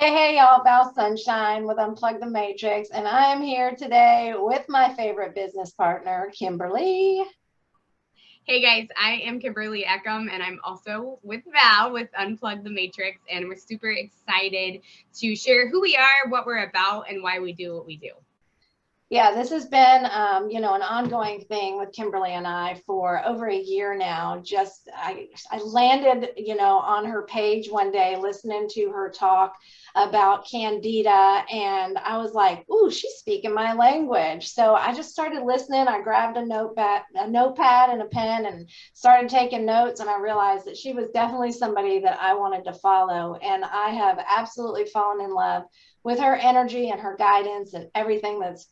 Hey, y'all, Val Sunshine with Unplug the Matrix, and I am here today with my favorite business partner, Kimberly. Hey guys, I am Kimberly Eckham and I'm also with Val with Unplug the Matrix, and we're super excited to share who we are, what we're about, and why we do what we do. Yeah, this has been, an ongoing thing with Kimberly and I for over a year now. I landed, on her page one day, listening to her talk about Candida, and I was like, "Ooh, she's speaking my language." So I just started listening. I grabbed a notepad and a pen, and started taking notes. And I realized that she was definitely somebody that I wanted to follow, and I have absolutely fallen in love with her energy and her guidance and everything that's,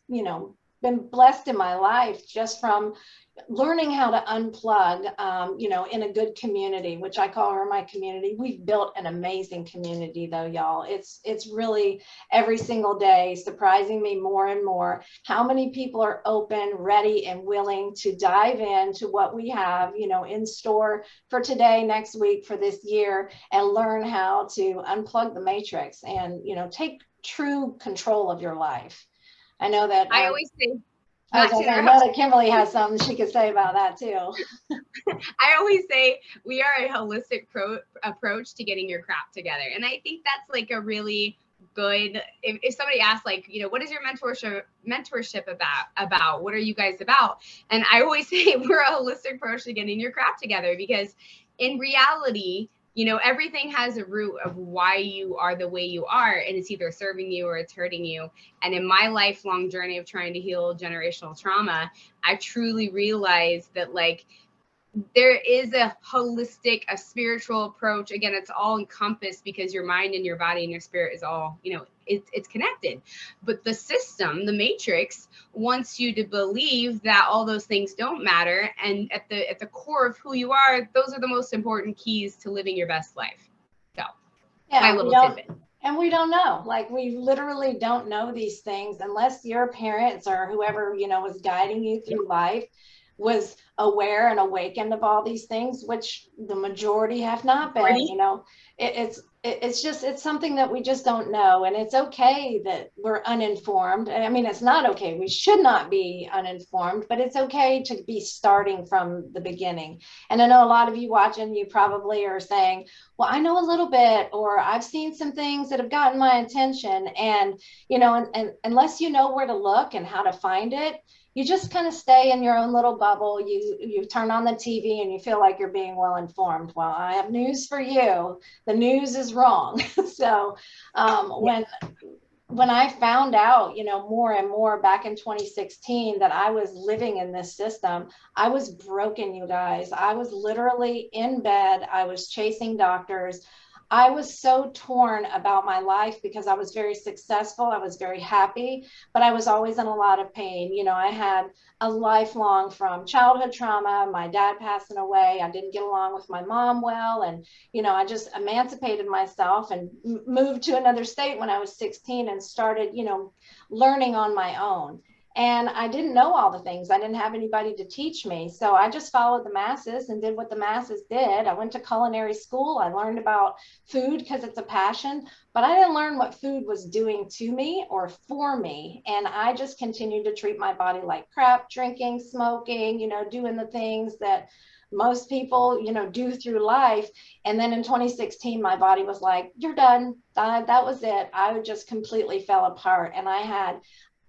been blessed in my life just from learning how to unplug, in a good community, which I call her my community. We've built an amazing community though, y'all. It's really every single day surprising me more and more how many people are open, ready, and willing to dive into what we have, in store for today, next week, for this year, and learn how to unplug the matrix and, take true control of your life. I know that I always say, I was not to like, I know interrupt, that Kimberly has something she could say about that too. I always say we are a holistic approach to getting your crap together. And I think that's like a really good, if somebody asks like, what is your mentorship about, what are you guys about? And I always say we're a holistic approach to getting your crap together, because in reality, everything has a root of why you are the way you are, and it's either serving you or it's hurting you. And in my lifelong journey of trying to heal generational trauma, I truly realized that, like, there is a holistic, a spiritual approach. Again, it's all encompassed because your mind and your body and your spirit is all, it's connected. But the system, the matrix, wants you to believe that all those things don't matter. And at the core of who you are, those are the most important keys to living your best life. So my Yeah, we little don't, tidbit. and we don't know. Like, we literally don't know these things unless your parents or whoever, was guiding you through life was aware and awakened of all these things, which the majority have not been. Already. It's something that we just don't know, and it's okay that we're uninformed. I mean, it's not okay, we should not be uninformed, but it's okay to be starting from the beginning. And I know a lot of you watching, you probably are saying, well, I know a little bit, or I've seen some things that have gotten my attention. And, and unless you know where to look and how to find it, you just kind of stay in your own little bubble. You turn on the TV and you feel like you're being well informed. Well, I have news for you. The news is wrong. So Yeah. when I found out, more and more back in 2016 that I was living in this system, I was broken, you guys. I was literally in bed. I was chasing doctors. I was so torn about my life because I was very successful. I was very happy, but I was always in a lot of pain. I had a lifelong from childhood trauma, my dad passing away. I didn't get along with my mom well. And, I just emancipated myself and moved to another state when I was 16 and started, learning on my own. And I didn't know all the things. I didn't have anybody to teach me. So I just followed the masses and did what the masses did. I went to culinary school. I learned about food because it's a passion, but I didn't learn what food was doing to me or for me. And I just continued to treat my body like crap, drinking, smoking, doing the things that most people, do through life. And then in 2016, my body was like, you're done. That was it. I just completely fell apart. And I had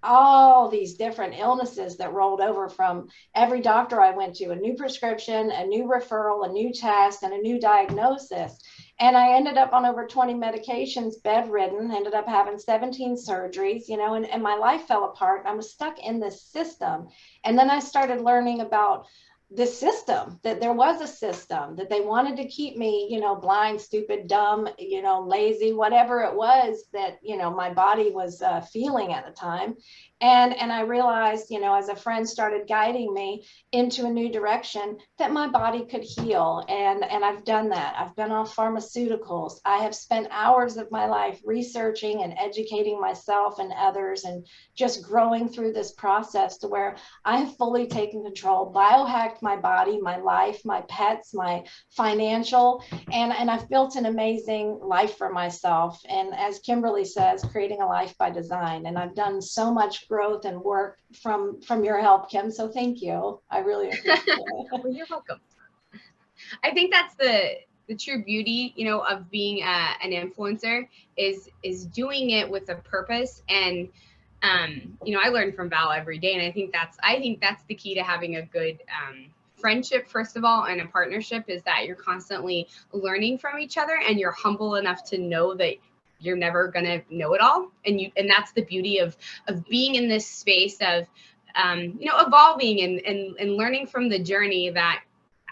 all these different illnesses that rolled over from every doctor I went to, a new prescription, a new referral, a new test, and a new diagnosis. And I ended up on over 20 medications, bedridden, ended up having 17 surgeries, and my life fell apart. I was stuck in this system. And then I started learning about the system, that there was a system, that they wanted to keep me, blind, stupid, dumb, lazy, whatever it was that, my body was feeling at the time. And I realized, as a friend started guiding me into a new direction, that my body could heal. And I've done that. I've been off pharmaceuticals. I have spent hours of my life researching and educating myself and others, and just growing through this process to where I have fully taken control, biohacked my body, my life, my pets, my financial, and I've built an amazing life for myself. And as Kimberly says, creating a life by design. And I've done so much growth and work from your help, Kim. So thank you. I really appreciate it. Well, you're welcome. I think that's the true beauty, you know, of being an influencer is doing it with a purpose. And you know, I learn from Val every day, and I think that's the key to having a good friendship, first of all, and a partnership, is that you're constantly learning from each other, and you're humble enough to know that you're never gonna know it all. And that's the beauty of being in this space of you know, evolving and learning from the journey that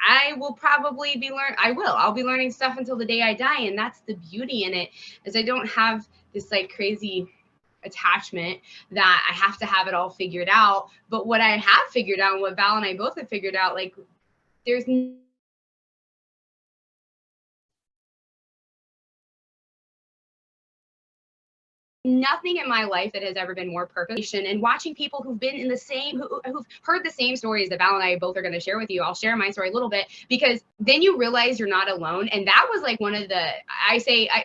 I will probably be I'll be learning stuff until the day I die. And that's the beauty in it, is I don't have this like crazy attachment that I have to have it all figured out. But what I have figured out, and what Val and I both have figured out, like there's nothing in my life that has ever been more perfect. And watching people who've been in the same, who've heard the same stories that Val and I both are going to share with you. I'll share my story a little bit, because then you realize you're not alone. And that was like one of the,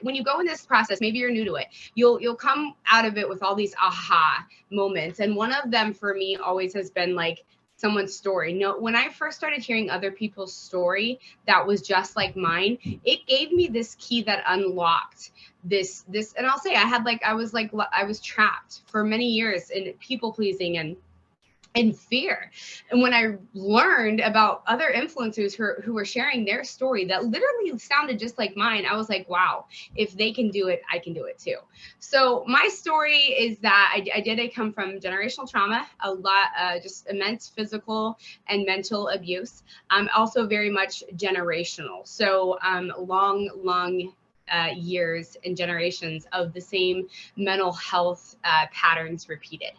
when you go in this process, maybe you're new to it, you'll come out of it with all these aha moments. And one of them for me always has been like someone's story. No, when I first started hearing other people's story that was just like mine, it gave me this key that unlocked this, and I'll say I was trapped for many years in people pleasing and fear. And when I learned about other influencers who were sharing their story that literally sounded just like mine, I was like, wow, if they can do it, I can do it too. So my story is that I come from generational trauma, a lot, just immense physical and mental abuse. Also very much generational. So long years and generations of the same mental health patterns repeated.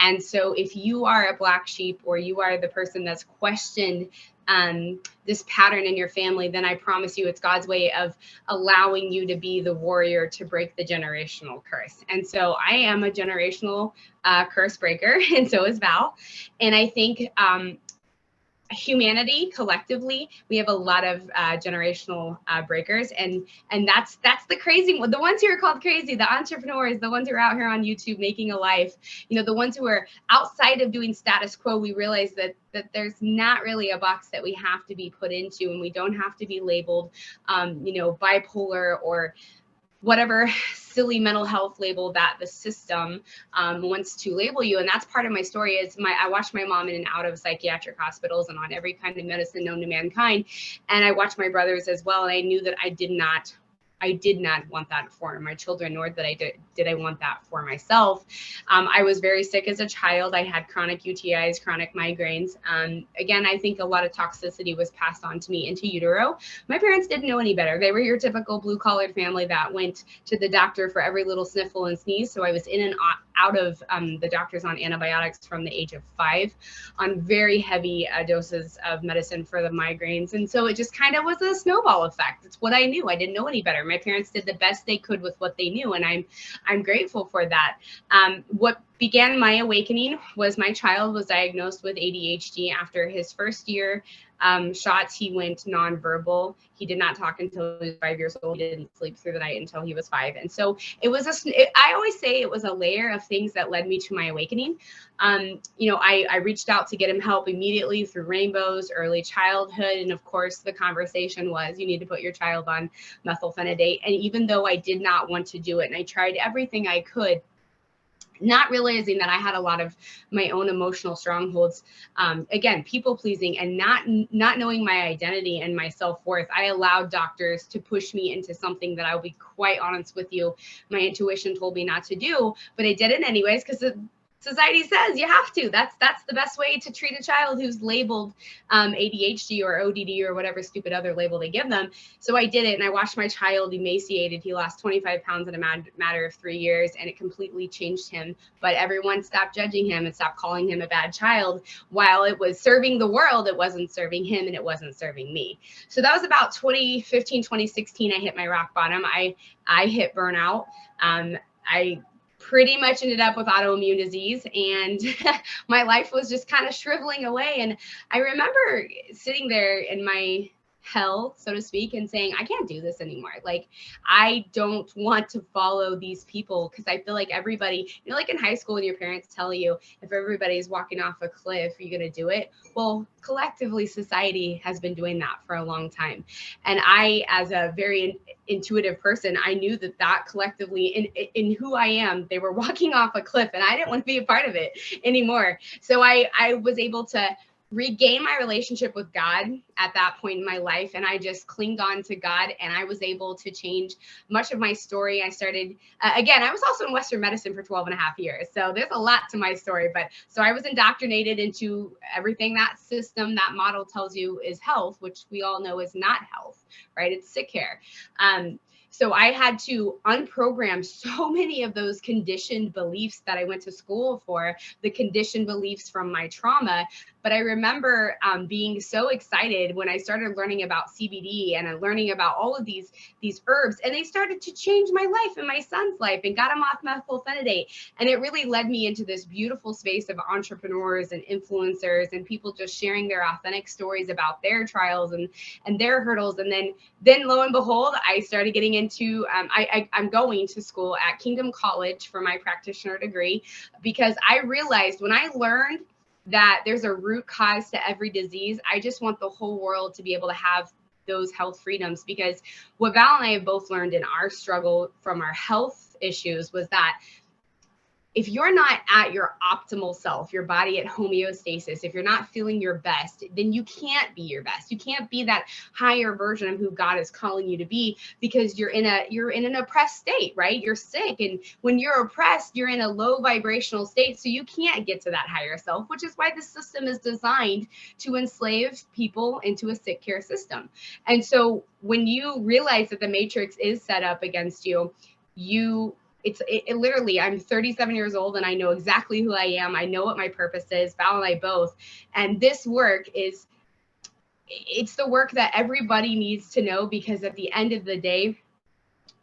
And so if you are a black sheep, or you are the person that's questioned this pattern in your family, then I promise you it's God's way of allowing you to be the warrior to break the generational curse. And so I am a generational curse breaker, and so is Val. And I think humanity collectively, we have a lot of generational breakers, and that's the crazy one. The ones who are called crazy, the entrepreneurs, the ones who are out here on YouTube making a life, you know, the ones who are outside of doing status quo. We realize that there's not really a box that we have to be put into, and we don't have to be labeled you know, bipolar or whatever silly mental health label that the system wants to label you. And that's part of my story. Is I watched my mom in and out of psychiatric hospitals and on every kind of medicine known to mankind. And I watched my brothers as well. And I knew that I did not want that for my children, nor that did I want that for myself. I was very sick as a child. I had chronic UTIs, chronic migraines. Again, I think a lot of toxicity was passed on to me into utero. My parents didn't know any better. They were your typical blue-collared family that went to the doctor for every little sniffle and sneeze. So I was in and out of the doctors on antibiotics from the age of 5, on very heavy doses of medicine for the migraines. And so it just kind of was a snowball effect. It's what I knew. I didn't know any better. My parents did the best they could with what they knew, and I'm grateful for that. What began my awakening was my child was diagnosed with ADHD. After his first year shots, he went nonverbal. He did not talk until he was 5 years old. He didn't sleep through the night until he was 5. And so it was I always say it was a layer of things that led me to my awakening. You know, I reached out to get him help immediately through Rainbows, early childhood. And of course, the conversation was, you need to put your child on methylphenidate. And even though I did not want to do it, and I tried everything I could, not realizing that I had a lot of my own emotional strongholds, again, people pleasing, and not knowing my identity and my self-worth, I allowed doctors to push me into something that I'll be quite honest with you, my intuition told me not to do, but I did it anyways, because society says you have to. That's the best way to treat a child who's labeled ADHD or ODD or whatever stupid other label they give them. So I did it, and I watched my child emaciated. He lost 25 pounds in a matter of 3 years, and it completely changed him. But everyone stopped judging him and stopped calling him a bad child. While it was serving the world, it wasn't serving him, and it wasn't serving me. So that was about 2015, 2016. I hit my rock bottom. I hit burnout. I pretty much ended up with autoimmune disease, and my life was just kind of shriveling away. And I remember sitting there in my hell, so to speak, and saying, I can't do this anymore. Like, I don't want to follow these people, because I feel like everybody, you know, like in high school when your parents tell you if everybody's walking off a cliff, you're going to do it. Well, collectively, society has been doing that for a long time. And I, as a very intuitive person, I knew that that collectively in who I am, they were walking off a cliff, and I didn't want to be a part of it anymore. So I was able to regain my relationship with God at that point in my life. And I just clinged on to God, and I was able to change much of my story. I started, again, I was also in Western medicine for 12 and a half years. So there's a lot to my story, but so I was indoctrinated into everything that system, that model tells you is health, which we all know is not health, right? It's sick care. So I had to unprogram so many of those conditioned beliefs that I went to school for, the conditioned beliefs from my trauma. But I remember being so excited when I started learning about CBD and learning about all of these herbs, and they started to change my life and my son's life, and got him off methylphenidate. And it really led me into this beautiful space of entrepreneurs and influencers and people just sharing their authentic stories about their trials and their hurdles. And then lo and behold, I started getting into, I'm going to school at Kingdom College for my practitioner degree, because I realized when I learned that there's a root cause to every disease, I just want the whole world to be able to have those health freedoms. Because what Val and I have both learned in our struggle from our health issues was that if you're not at your optimal self, your body at homeostasis, if you're not feeling your best, then you can't be your best. You can't be that higher version of who God is calling you to be, because you're in an oppressed state, right? You're sick. And when you're oppressed, you're in a low vibrational state. So you can't get to that higher self, which is why the system is designed to enslave people into a sick care system. And so when you realize that the matrix is set up against you, it literally, I'm 37 years old and I know exactly who I am. I know what my purpose is, Val and I both. And this work it's the work that everybody needs to know, because at the end of the day,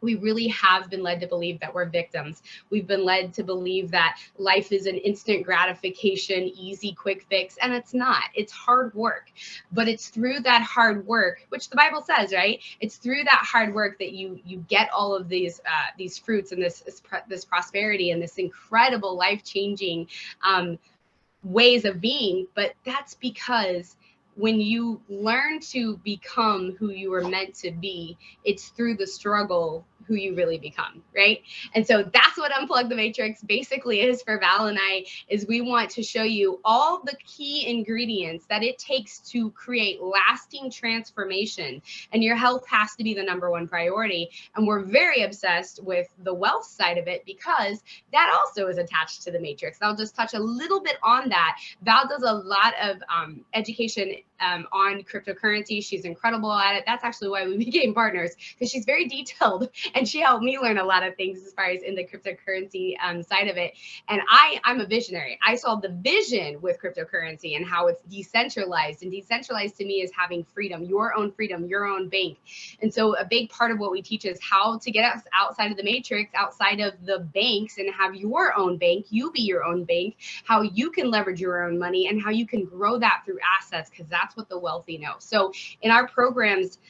we really have been led to believe that we're victims. We've been led to believe that life is an instant gratification, easy, quick fix, and it's not. It's hard work. But it's through that hard work, which the Bible says, right? It's through that hard work that you get all of these fruits and this prosperity and this incredible life-changing ways of being. But that's because when you learn to become who you were meant to be, it's through the struggle who you really become, right? And so that's what Unplug the Matrix basically is for Val and I, is we want to show you all the key ingredients that it takes to create lasting transformation. And your health has to be the number one priority. And we're very obsessed with the wealth side of it, because that also is attached to the matrix. I'll just touch a little bit on that. Val does a lot of education on cryptocurrency. She's incredible at it. That's actually why we became partners, because she's very detailed, and she helped me learn a lot of things as far as in the cryptocurrency side of it. And I'm a visionary. I saw the vision with cryptocurrency and how it's decentralized. And decentralized to me is having freedom, your own bank. And so a big part of what we teach is how to get us outside of the matrix, outside of the banks, and have your own bank. You be your own bank, how you can leverage your own money, and how you can grow that through assets, because that's what the wealthy know. So in our programs,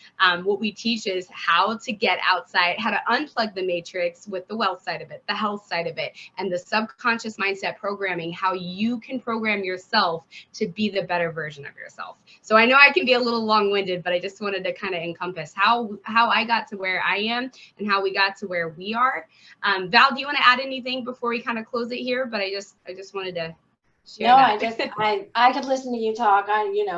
what we teach is how to get outside, how to unplug the matrix with the wealth side of it, the health side of it, and the subconscious mindset programming, how you can program yourself to be the better version of yourself. So I know I can be a little long-winded, but I just wanted to kind of encompass how I got to where I am and how we got to where we are. Val, do you want to add anything before we kind of close it here? But I just wanted to share that. I could listen to you talk.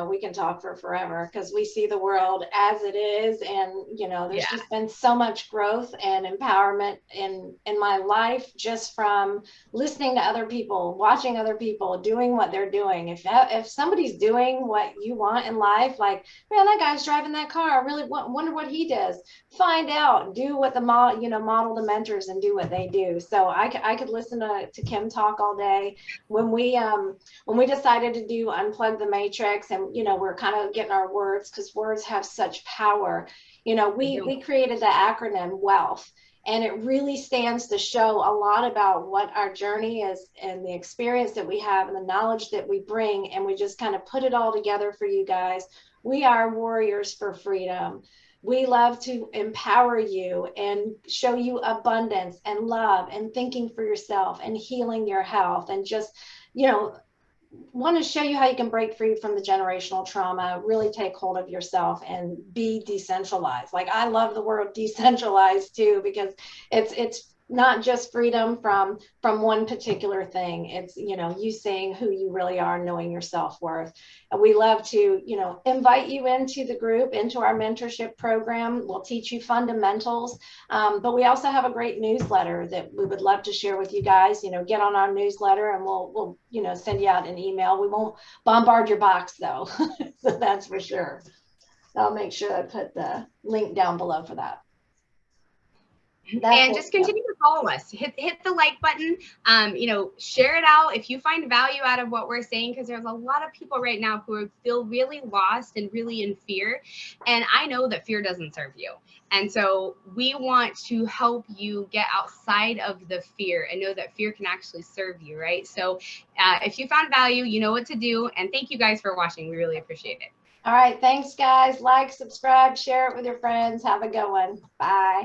We can talk for forever, because we see the world as it is. And, there's just been so much growth and empowerment in my life, just from listening to other people, watching other people doing what they're doing. If somebody's doing what you want in life, like, man, that guy's driving that car, I really wonder what he does. Find out, do what the model the mentors and do what they do. So I could listen to Kim talk all day. When we decided to do Unplug the Matrix, and we're kind of getting our words, because words have such power. We created the acronym WEALTH, And it really stands to show a lot about what our journey is and the experience that we have and the knowledge that we bring. And we just kind of put it all together for you guys. We are warriors for freedom. We love to empower you and show you abundance and love and thinking for yourself and healing your health and just, want to show you how you can break free from the generational trauma, really take hold of yourself and be decentralized. Like, I love the word decentralized too, because it's not just freedom from one particular thing. It's, you saying who you really are, knowing your self-worth. And we love to, invite you into the group, into our mentorship program. We'll teach you fundamentals, but we also have a great newsletter that we would love to share with you guys. Get on our newsletter and we'll send you out an email. We won't bombard your box though. So that's for sure. I'll make sure I put the link down below for that. And just continue to follow us. Hit the like button. Share it out if you find value out of what we're saying, because there's a lot of people right now who feel really lost and really in fear. And I know that fear doesn't serve you. And so we want to help you get outside of the fear and know that fear can actually serve you, right? So if you found value, you know what to do. And thank you guys for watching. We really appreciate it. All right. Thanks, guys. Like, subscribe, share it with your friends. Have a good one. Bye.